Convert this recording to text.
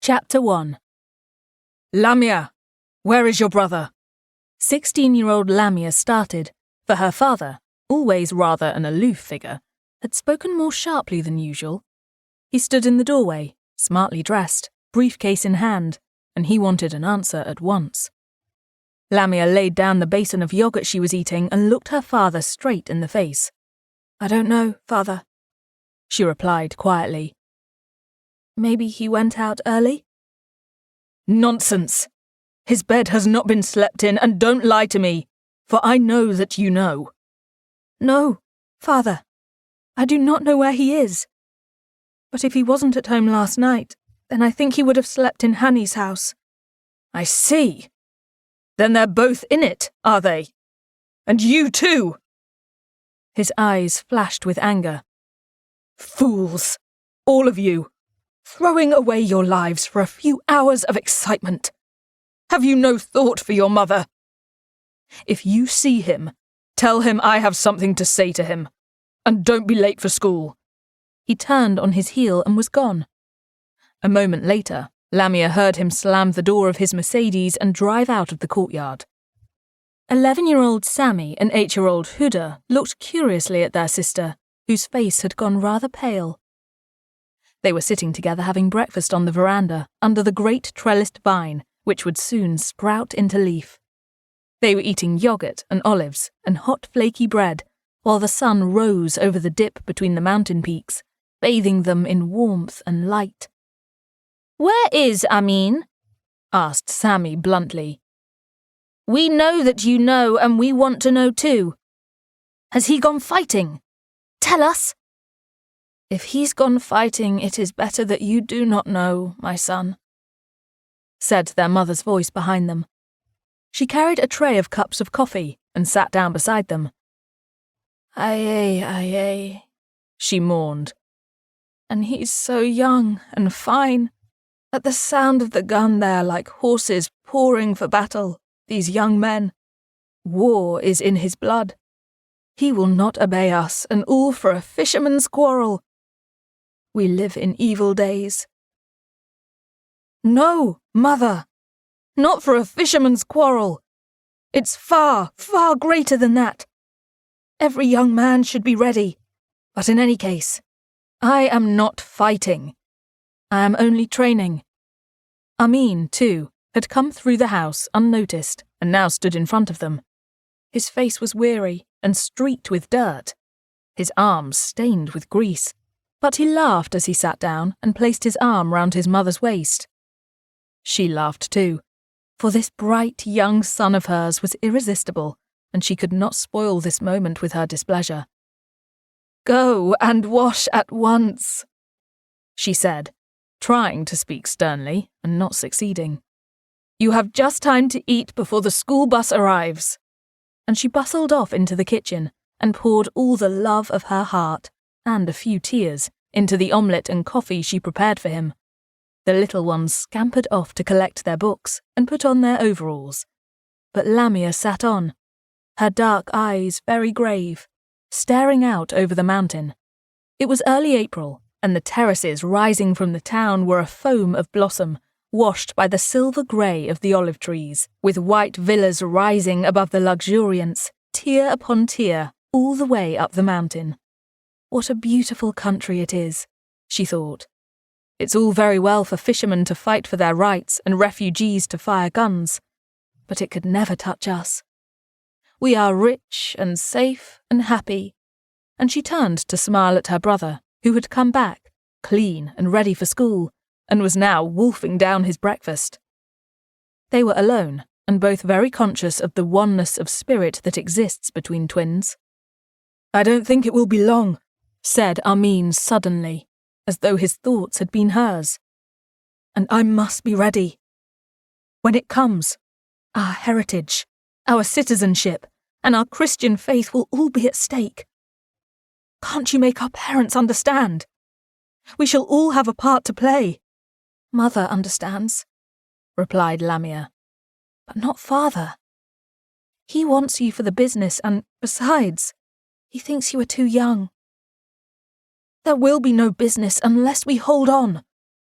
Chapter 1. Lamia, where is your brother? 16-year-old Lamia started, for her father, always rather an aloof figure, had spoken more sharply than usual. He stood in the doorway, smartly dressed, briefcase in hand, and he wanted an answer at once. Lamia laid down the basin of yogurt she was eating and looked her father straight in the face. "I don't know, father," she replied quietly. "Maybe he went out early?" Nonsense! His bed has not been slept in, and don't lie to me, for I know that you know. "No, father. I do not know where he is. But if he wasn't at home last night, then I think he would have slept in Hanny's house." I see. Then they're both in it, are they? And you too? His eyes flashed with anger. Fools, all of you, throwing away your lives for a few hours of excitement. Have you no thought for your mother? If you see him, tell him I have something to say to him, and don't be late for school. He turned on his heel and was gone. A moment later, Lamia heard him slam the door of his Mercedes and drive out of the courtyard. 11-year-old Sammy and 8-year-old Huda looked curiously at their sister, whose face had gone rather pale. They were sitting together having breakfast on the veranda under the great trellised vine, which would soon sprout into leaf. They were eating yogurt and olives and hot flaky bread, while the sun rose over the dip between the mountain peaks, bathing them in warmth and light. "Where is Amin?" asked Sammy bluntly. "We know that you know, and we want to know too. Has he gone fighting? Tell us." "If he's gone fighting, it is better that you do not know, my son," said their mother's voice behind them. She carried a tray of cups of coffee and sat down beside them. Aye, she mourned. "And he's so young and fine. At the sound of the gun they're like horses pouring for battle, these young men. War is in his blood. He will not obey us, and all for a fisherman's quarrel. We live in evil days." "No, mother, not for a fisherman's quarrel. It's far, far greater than that. Every young man should be ready. But in any case, I am not fighting. I am only training." Amin, too, had come through the house unnoticed and now stood in front of them. His face was weary and streaked with dirt, his arms stained with grease, but he laughed as he sat down and placed his arm round his mother's waist. She laughed too, for this bright young son of hers was irresistible, and she could not spoil this moment with her displeasure. "Go and wash at once," she said, trying to speak sternly and not succeeding. "You have just time to eat before the school bus arrives." And she bustled off into the kitchen and poured all the love of her heart, and a few tears, into the omelette and coffee she prepared for him. The little ones scampered off to collect their books and put on their overalls. But Lamia sat on, her dark eyes very grave, staring out over the mountain. It was early April, and the terraces rising from the town were a foam of blossom, washed by the silver grey of the olive trees, with white villas rising above the luxuriance, tier upon tier, all the way up the mountain. What a beautiful country it is, she thought. It's all very well for fishermen to fight for their rights and refugees to fire guns, but it could never touch us. We are rich and safe and happy. And she turned to smile at her brother, who had come back, clean and ready for school, and was now wolfing down his breakfast. They were alone, and both very conscious of the oneness of spirit that exists between twins. "I don't think it will be long," said Amin suddenly, as though his thoughts had been hers. "And I must be ready. When it comes, our heritage, our citizenship, and our Christian faith will all be at stake. Can't you make our parents understand? We shall all have a part to play." "Mother understands," replied Lamia, "but not father. He wants you for the business, and, besides, he thinks you are too young." "There will be no business unless we hold on,"